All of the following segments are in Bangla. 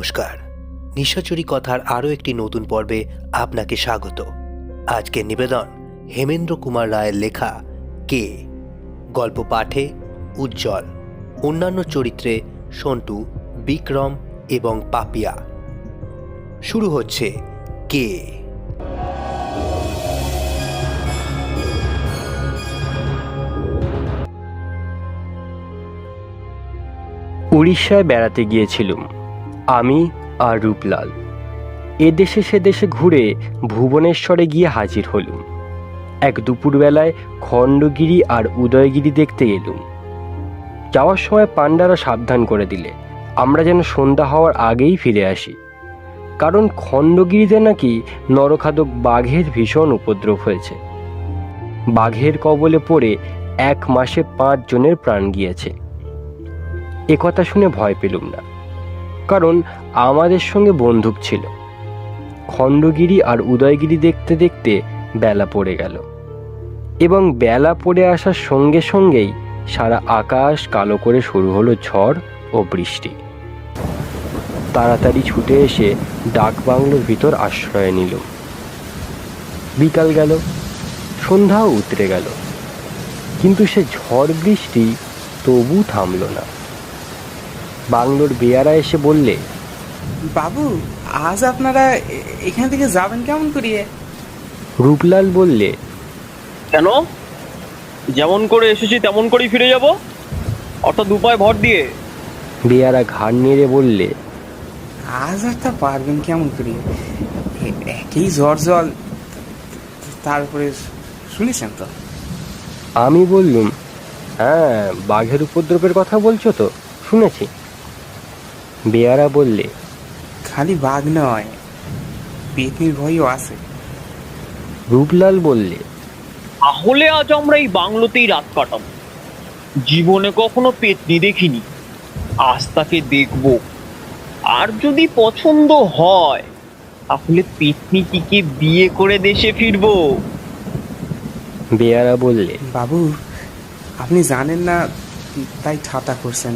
নমস্কার, নিশাচুরি কথার আরও একটি নতুন পর্বে আপনাকে স্বাগত। আজকের নিবেদন হেমেন্দ্র কুমার রায়ের লেখা কে। গল্প পাঠে উজ্জ্বল, অন্যান্য চরিত্রে সন্টু, বিক্রম এবং পাপিয়া। শুরু হচ্ছে কে। উড়িষ্যায় বেড়াতে গিয়েছিলুম আমি আর রূপলাল। এদেশে সে দেশে ঘুরে ভুবনেশ্বরে গিয়ে হাজির হলুম। এক দুপুরবেলায় খণ্ডগিরি আর উদয়গিরি দেখতে এলুম। যাওয়ার সময় পাণ্ডারা সাবধান করে দিলে আমরা যেন সন্ধ্যা হওয়ার আগেই ফিরে আসি, কারণ খণ্ডগিরিতে নাকি নরখাদক বাঘের ভীষণ উপদ্রব হয়েছে। বাঘের কবলে পড়ে 1 মাসে 5 জনের প্রাণ গিয়েছে। একথা শুনে ভয় পেলুম না, কারণ আমাদের সঙ্গে বন্দুক ছিল। খণ্ডগিরি আর উদয়গিরি দেখতে দেখতে বেলা পড়ে গেল, এবং বেলা পড়ে আসার সঙ্গে সঙ্গেই সারা আকাশ কালো করে শুরু হলো ঝড় ও বৃষ্টি। তাড়াতাড়ি ছুটে এসে ডাক বাংলোর ভিতর আশ্রয় নিলুম। বিকাল গেল, সন্ধ্যাও উতরে গেল, কিন্তু সে ঝড় বৃষ্টি তবু থামল না। বাংলোর বেয়ারা এসে বললে, বাবু, আজ আপনারা এখান থেকে যাবেন কেমন করিয়ে? রূপলাল বললে, কেন? যেমন করে এসেছি তেমন করেই ফিরে যাব, অর্থাৎ উপায় ভর দিয়ে। বেয়ারা ঘাড় নেড়ে বললে, আজ আর তা পারবেন কেমন করিয়ে? একই জ্বর জল, তারপরে শুনেছেন তো? আমি বললুম, হ্যাঁ, বাঘের উপদ্রবের কথা বলছো তো, শুনেছি। বেয়ারা বললে, খালি বাঘ নয়, পেতনির ভয়ও আছে। রূপলাল বললে, তাহলে আজ আমরা এই বাংলোতেই রাত কাটাবো। জীবনে কখনো পেতনি দেখিনি, আজ তাকে দেখব। আর যদি পছন্দ হয় তাহলে পেতনিটিকে বিয়ে করে দেশে ফিরবো। বেয়ারা বললে, বাবু, আপনি জানেন না তাই ঠাট্টা করছেন।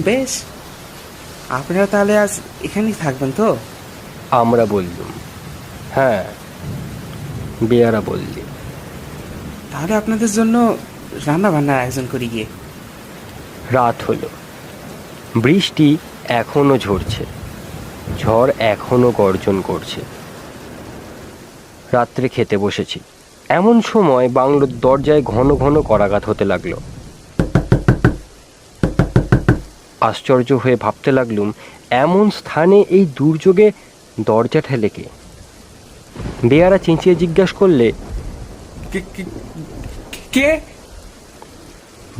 বেশ, আপনারা তাহলে আজ এখানেই থাকবেন তো? আমরা বললুম, হ্যাঁ। বেয়ারা বললে, তাহলে আপনাদের জন্য রান্না বান্নার আয়োজন করি গিয়ে। রাত হলো, বৃষ্টি এখনো ঝরছে, ঝড় এখনো গর্জন করছে। রাত্রে খেতে বসেছি, এমন সময় বাংলোর দরজায় ঘন ঘন করাঘাত হতে লাগলো। আশ্চর্য হয়ে ভাবতে লাগলুম, এমন স্থানে এই দুর্যোগে দরজা ঠেলে কে? বেয়ারা চেঁচিয়ে জিজ্ঞাসা করলে, কে?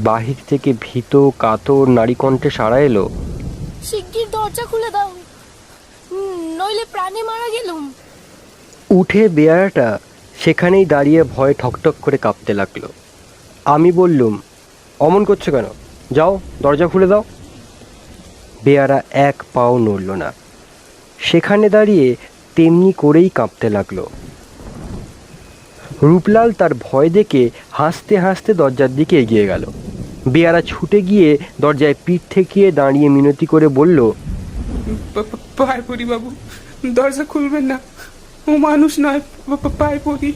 বাহির থেকে ভীত কাতর নারী কণ্ঠে সাড়া এলো, শিগগির দরজা খুলে দাও, নইলে প্রাণে মারা গেলুম। উঠে বেয়ারাটা সেখানেই দাঁড়িয়ে ভয়ে ঠকঠক করে কাঁপতে লাগলো। আমি বললুম, অমন করছো কেন? যাও, দরজা খুলে দাও। বেয়ারা 1 পাও নড়ল না, সেখানে দাঁড়িয়ে তেমনি করেই কাঁপতে লাগলো। রূপলাল তার ভয় দেখে হাসতে হাসতে দরজার দিকে এগিয়ে গেল। বেয়ারা ছুটে গিয়ে দরজায় পিঠ ঠেকিয়ে দাঁড়িয়ে মিনতি করে বলল, পায়ে পড়ি বাবু, দরজা খুলবেন না, ও মানুষ নয়, পায়ে পড়ি।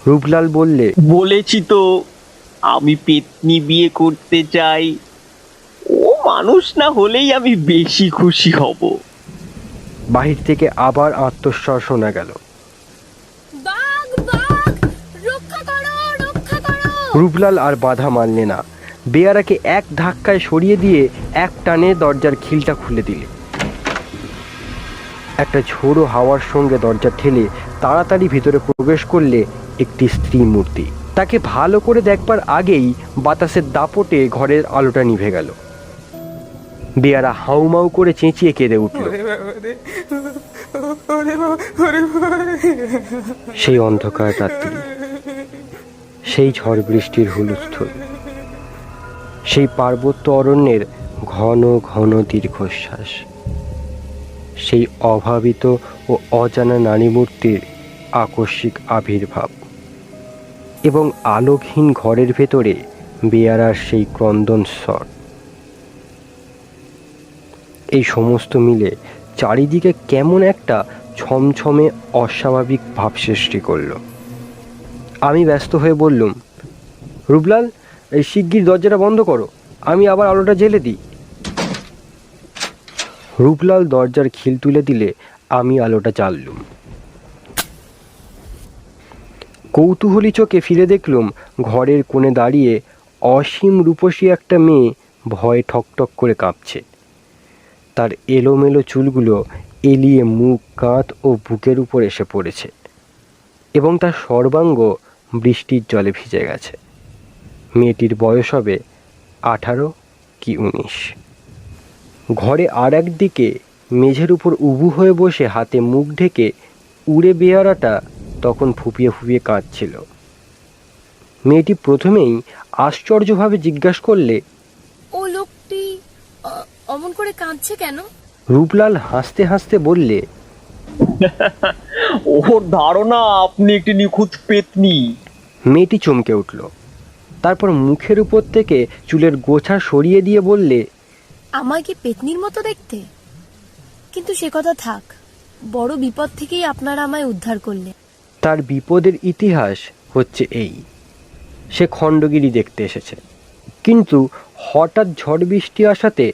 রূপলাল বললে, বলেছি তো আমি পেতনি বিয়ে করতে চাই। ও মানুষ না হলেই আমি বেশি খুশি হব। বাহির থেকে আবার আত্মস্বর শোনা গেল। বাঘ বাঘ, রক্ষা করো রক্ষা করো। রূপলাল আর বাধা মানলে না, বেয়ারাকে এক ধাক্কায় সরিয়ে দিয়ে এক টানে দরজার খিলটা খুলে দিলে। একটা ঝোড়ো হাওয়ার সঙ্গে দরজা ঠেলে তাড়াতাড়ি ভিতরে প্রবেশ করলে একটি স্ত্রী মূর্তি। তাকে ভালো করে দেখবার আগেই বাতাসের দাপটে ঘরের আলোটা নিভে গেল। বেয়ারা হাউমাউ করে চেঁচিয়ে কেঁদে উঠল। সেই অন্ধকার রাত্রি, সেই ঝড় বৃষ্টির হুলস্থুল, সেই পার্বত্য অরণ্যের ঘন ঘন দীর্ঘশ্বাস, সেই অভাবিত ও অজানা নারী মূর্তির আকস্মিক আবির্ভাব, এবং আলোকহীন ঘরের ভেতরে বেয়ারার সেই ক্রন্দন স্বর। এই সমস্ত মিলে চারিদিকে কেমন একটা ছমছমে অস্বাভাবিক ভাব সৃষ্টি করলো। আমি ব্যস্ত হয়ে বললুম, রূপলাল, এই শিগগির দরজাটা বন্ধ করো, আমি আবার আলোটা জ্বেলে দিই। রূপলাল দরজার খিল তুলে দিলে আমি আলোটা জ্বাললুম। কৌতূহলী চোখে ফিরে দেখলুম ঘরের কোণে দাঁড়িয়ে অসীম রূপসী একটা মেয়ে ভয়ে ঠকঠক করে কাঁপছে। তার এলোমেলো চুলগুলো এলিয়ে মুখ, কাঁধ ও বুকের উপর এসে পড়েছে এবং তার সর্বাঙ্গ বৃষ্টির জলে ভিজে গেছে। মেয়েটির বয়স হবে 18 কি 19। ঘরে আর একদিকে মেঝের উপর উবু হয়ে বসে হাতে মুখ ঢেকে উড়ে বেয়ারাটা তখন ফুপিয়ে ফুপিয়ে কাঁদছিল। মেয়েটি প্রথমেই আশ্চর্যভাবে জিজ্ঞাসা করলে, ও লোকটি অমন করে কাঁদছে কেন? রূপলাল হাসতে হাসতে বললে, ওর ধারণা আপনি একটি নিখুঁত পেতনি। মেয়েটি চমকে উঠল। তারপর মুখের উপর থেকে চুলের গোছা সরিয়ে দিয়ে বললে, আমায় কি পেতনির মতো দেখতে? কিন্তু সে কথা থাক, বড় বিপদ থেকেই আপনারা আমায় উদ্ধার করলে। তার বিপদের ইতিহাস হচ্ছে এই। সে খণ্ডগিরি দেখতে এসেছে, কিন্তু হঠাৎ ঝড় বৃষ্টি আসাতে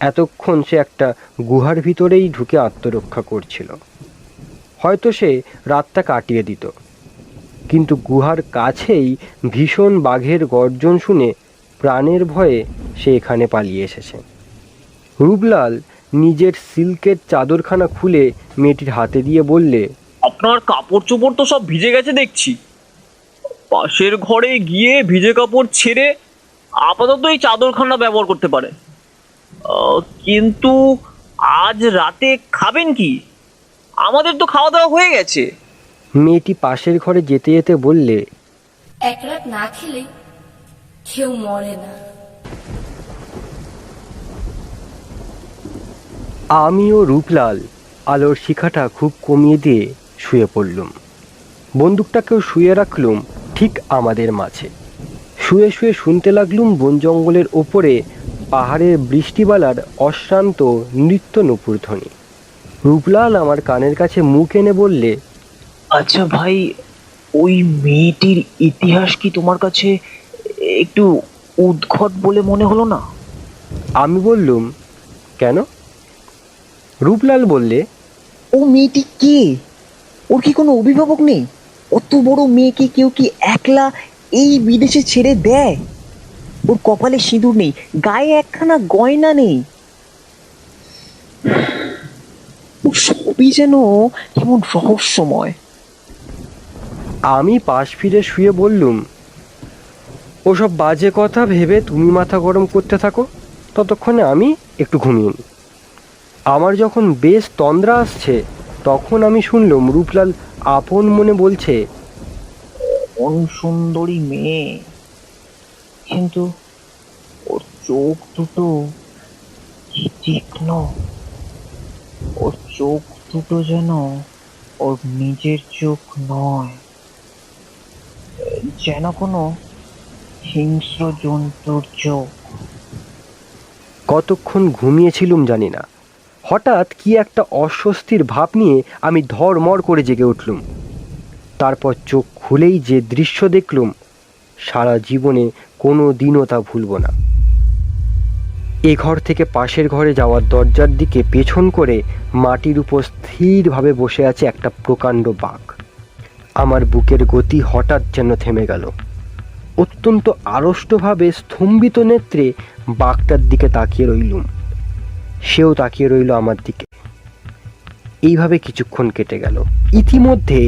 এতক্ষণ সে একটা গুহার ভিতরেই ঢুকে আত্মরক্ষা করছিল। হয়তো সে রাতটা কাটিয়ে দিত, কিন্তু গুহার কাছেই ভীষণ বাঘের গর্জন শুনে প্রাণের ভয়ে সে এখানে পালিয়ে এসেছে। রূপলাল নিজের সিল্কের চাদরখানা খুলে মেয়েটির হাতে দিয়ে বললে, আপনার কাপড় চোপড় তো সব ভিজে গেছে দেখছি। পাশের ঘরে গিয়ে ভিজে কাপড় ছেড়ে আপাতত এই চাদরখানা ব্যবহার করতে পারে। কিন্তু আজ রাতে খাবেন কি? আমাদের তো খাওয়া দাওয়া হয়ে গেছে। মেয়েটি পাশের ঘরে যেতে যেতে বললে, এক রাত না খেলে কেউ মরে না। আমি ও রূপলাল আলোর শিখাটা খুব কমিয়ে দিয়ে শুয়ে পড়লুম। বন্দুকটাকেও শুয়ে রাখলুম ঠিক আমাদের মাঝে। শুয়ে শুয়ে শুনতে লাগলুম বন জঙ্গলের ওপরে পাহাড়ের বৃষ্টিবালার অশ্রান্ত নৃত্য নূপুর ধ্বনি। রূপলাল আমার কানের কাছে মুখ এনে বললে, আচ্ছা ভাই, ওই মেয়েটির ইতিহাস কি তোমার কাছে একটু উদ্ভট বলে মনে হলো না? আমি বললুম, কেন? রূপলাল বললে, ও মেয়েটি কে? ওর কি কোনো অভিভাবক নেই? অত বড় মেয়েকে কেউ কি একলা এই বিদেশে ছেড়ে দেয়? ওর কপালে সিঁদুর নেই, গায়ে একখানা গয়না নেই। ও সবই যেন কেমন রহস্যময়। আমি পাশ ফিরে শুয়ে বললুম, ওসব বাজে কথা ভেবে তুমি মাথা গরম করতে থাকো, ততক্ষণে আমি একটু ঘুমিয়ে নিই। আমার যখন বেশ তন্দ্রা আসছে তখন আমি শুনলাম রূপলাল আপন মনে বলছে, কোন সুন্দরী মেয়ে, কিন্তু ওর চোখ দুটো কি তীক্ষ্ণ। ওর চোখ দুটো যেন ওর নিজের চোখ নয়, যেন কোনো হিংস্র জন্তুর চোখ। কতক্ষণ ঘুমিয়েছিলুম জানি না, হঠাৎ কি একটা অস্বস্তির ভাব নিয়ে আমি ধড়মড় করে জেগে উঠলুম। তারপর চোখ খুলেই যে দৃশ্য দেখলুম সারা জীবনে কোনো দিনও তা ভুলব না। এ ঘর থেকে পাশের ঘরে যাওয়ার দরজার দিকে পেছন করে মাটির উপর স্থিরভাবে বসে আছে একটা প্রকাণ্ড বাঘ। আমার বুকের গতি হঠাৎ যেন থেমে গেল। অত্যন্ত আড়ষ্টভাবে স্তম্ভিত নেত্রে বাঘটার দিকে তাকিয়ে রইলুম। সেও তাকিয়ে রইল আমার দিকে। এইভাবে কিছুক্ষণ কেটে গেল। ইতিমধ্যে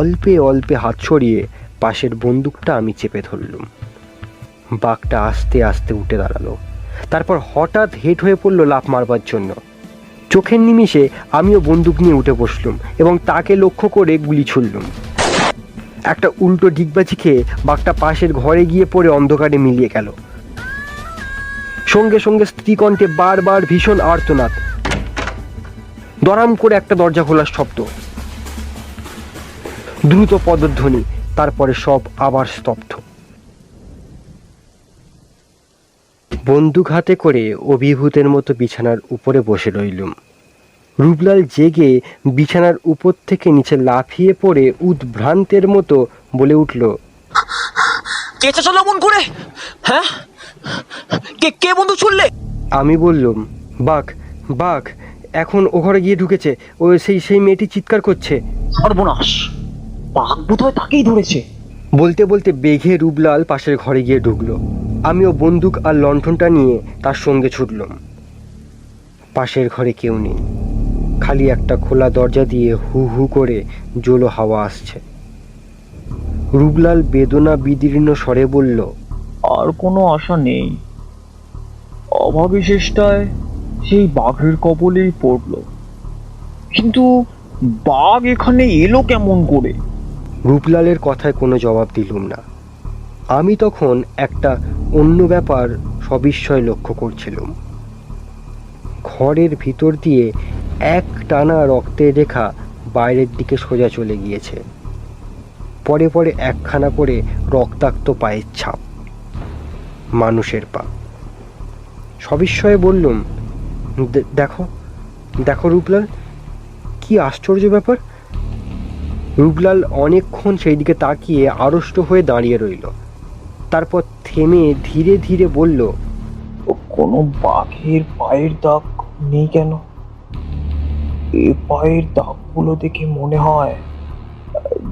অল্পে অল্পে হাত সরিয়ে পাশের বন্দুকটা আমি চেপে ধরলুম। বাঘটা আস্তে আস্তে উঠে দাঁড়ালো, তারপর হঠাৎ হেঁট হয়ে পড়লো লাফ মারবার জন্য। চোখের নিমিষে আমিও বন্দুক নিয়ে উঠে বসলুম এবং তাকে লক্ষ্য করে গুলি ছুড়লুম। একটা উল্টো ডিগবাজি খেয়ে বাঘটা পাশের ঘরে গিয়ে পড়ে অন্ধকারে মিলিয়ে গেল। সঙ্গে সঙ্গে স্ত্রীকণ্ঠে বারবার ভীষণ আর্তনাদ, দরাম করে একটা দরজা খোলার শব্দ, দ্রুত পদধ্বনি, তারপরে সব আবার স্তব্ধ। বন্দুক হাতে করে অভিভূতের মতো বিছানার উপরে বসে রইলুম। রূপলাল জেগে বিছানার উপর থেকে নিচে লাফিয়ে পড়ে উদ্ভ্রান্তের মতো বলে উঠল, চেঁচা চলো মন করে, হ্যাঁ? কে কে বন্ধু ছুড়লে? আমি বললুম, বাঘ বাঘ, এখন ও ঘরে গিয়ে ঢুকেছে, ও সেই মেয়েটি চিৎকার করছে। সর্বনাশ, বাঘ বোধহয় তাকেই ধরেছে। বলতে বলতে বেঘে রূপলাল পাশের ঘরে গিয়ে ঢুকলো। আমিও বন্দুক আর লণ্ঠনটা নিয়ে তার সঙ্গে ছুটলাম। পাশের ঘরে কেউ নেই, খালি একটা খোলা দরজা দিয়ে হু হু করে জোলো হাওয়া আসছে। রূপলাল বেদনা বিদীর্ণ স্বরে বলল, আর কোনো আশা নেই। অভাবিশেষটায় সেই বাঘের কবলেই পড়ল। কিন্তু বাঘ এখানে এলো কেমন করে? রূপলালের কথায় কোনো জবাব দিলুম না। আমি তখন একটা অন্য ব্যাপার সবিস্ময় লক্ষ্য করছিলাম। ঘরের ভিতর দিয়ে এক টানা রক্তের রেখা বাইরের দিকে সোজা চলে গিয়েছে। পরে পরে একখানা করে রক্তাক্ত পায়ের ছাপ, মানুষের পা। সবিস্ময়ে বললুম, দেখো দেখো রূপলাল, কি আশ্চর্য ব্যাপার। রূপলাল অনেকক্ষণ সেই দিকে তাকিয়ে আড়ষ্ট হয়ে দাঁড়িয়ে রইল। তারপর থেমে ধীরে ধীরে বলল, কোনো বাঘের পায়ের দাগ নেই কেন? এই পায়ের দাগগুলো দেখে মনে হয়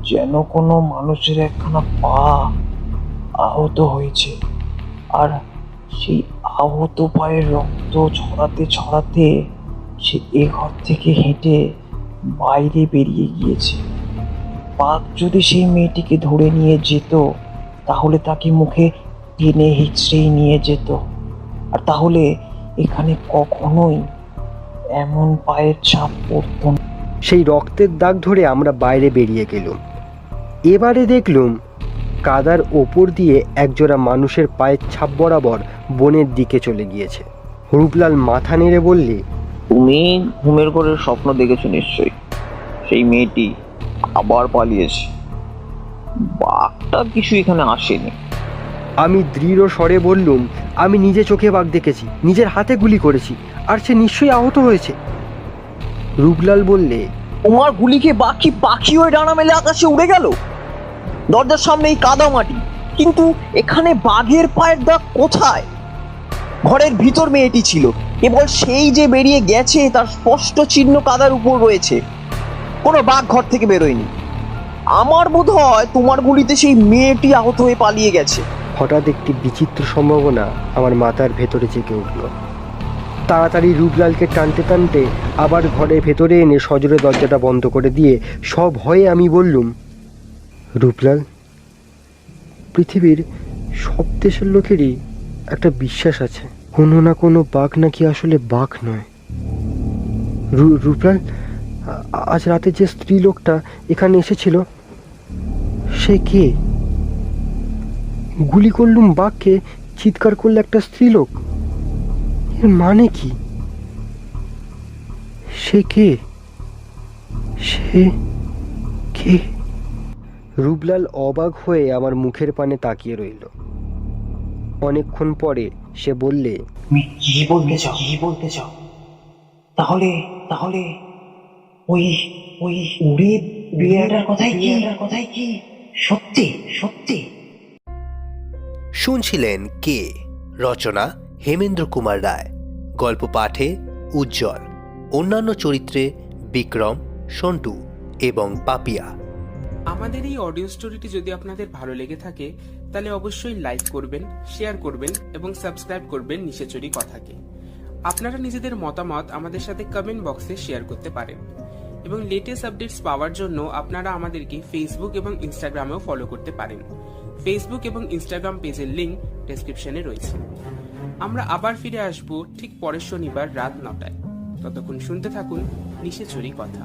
যেন কোনো মানুষের একখানা পা আহত হয়েছে, আর সেই আহত পায়ের রক্ত ছড়াতে ছড়াতে সে এ ঘর থেকে হেঁটে বাইরে বেরিয়ে গিয়েছে। বাঘ যদি সেই মেয়েটিকে ধরে নিয়ে যেত, তাহলে তাকে মুখে টেনে হিচড়েই নিয়ে যেত, আর তাহলে এখানে কখনোই এমন পায়ের ছাপ পড়ত না। সেই রক্তের দাগ ধরে আমরা বাইরে বেরিয়ে গেলুম। এবারে দেখলুম কাদার ওপর দিয়ে একজোড়া মানুষের পায়ের ছাপ বরাবর বনের দিকে চলে গিয়েছে। রূপলাল মাথা নেড়ে বললে, তুমি ঘুমের ঘরের স্বপ্ন দেখেছো নিশ্চয়ই। সেই মেয়েটি আবার পালিয়েছে। বাঘটা কিছু এখানে আসেনি। আমি দৃঢ় স্বরে বললুম, আমি নিজে চোখে বাঘ দেখেছি, নিজের হাতে গুলি করেছি, আর সে নিশ্চয়ই আহত হয়েছে। রূপলাল বললে, তোমার গুলি খেয়ে বাঘ কি পাখি হয়ে ডানা মেলে আকাশে উড়ে গেল? দরজার সামনে এই কাদা মাটি, কিন্তু এখানে বাঘের পায়ের দাগ কোথায়? ঘরের ভিতর মেয়েটি ছিল, কেবল সেই যে বেরিয়ে গেছে তার স্পষ্ট চিহ্ন কাদার উপর রয়েছে। কোনো বাঘ ঘর থেকে বেরোয়নি। আমার বোধ হয় তোমার গুলিতে সেই মেয়েটি আহত হয়ে পালিয়ে গেছে। হঠাৎ একটি বিচিত্র সম্ভাবনা আমার মাথার ভেতরে জেগে উঠল। তাড়াতাড়ি রূপলালকে টানতে টানতে আবার ঘরের ভেতরে এনে সজোরে দরজাটা বন্ধ করে দিয়ে সব ভয়ে আমি বললুম, রূপলাল, পৃথিবীর সব দেশের লোকেরই একটা বিশ্বাস আছে, কোনো না কোনো বাঘ নাকি আসলে বাঘ নয়। রূপলাল, আজ রাতে যে স্ত্রী লোকটা এখানে এসেছিল, সে কে? গুলি করলুম বাঘকে, চিৎকার করলে একটা স্ত্রীলোক, এর মানে কি? সে কে? সে কে? রূপলাল অবাক হয়ে আমার মুখের পানে তাকিয়ে রইল। অনেকক্ষণ পরে সে বললে, তুমি কি বলতে চাও? তাহলে তাহলে ওই ওই উড়ে বিড়াটার কথাই কি সত্যি? সত্যি? শুনছিলেন কে, রচনা হেমেন্দ্র কুমার রায়, গল্প পাঠে উজ্জ্বল, অন্যান্য চরিত্রে বিক্রম, সন্টু এবং পাপিয়া। আমাদের এই অডিও স্টোরিটি যদি আপনাদের ভালো লেগে থাকে তাহলে অবশ্যই লাইক করবেন, শেয়ার করবেন এবং সাবস্ক্রাইব করবেন নিশাচুরি কথাকে। আপনারা নিজেদের মতামত আমাদের সাথে কমেন্ট বক্সে শেয়ার করতে পারেন এবং লেটেস্ট আপডেটস পাওয়ার জন্য আপনারা আমাদেরকে ফেসবুক এবং ইনস্টাগ্রামেও ফলো করতে পারেন। ফেসবুক এবং ইনস্টাগ্রাম পেজের লিংক ডেসক্রিপশনে রয়েছে। আমরা আবার ফিরে আসবো ঠিক পরের শনিবার রাত 9টায়। ততক্ষণ শুনতে থাকুন নিশাচুরি কথা।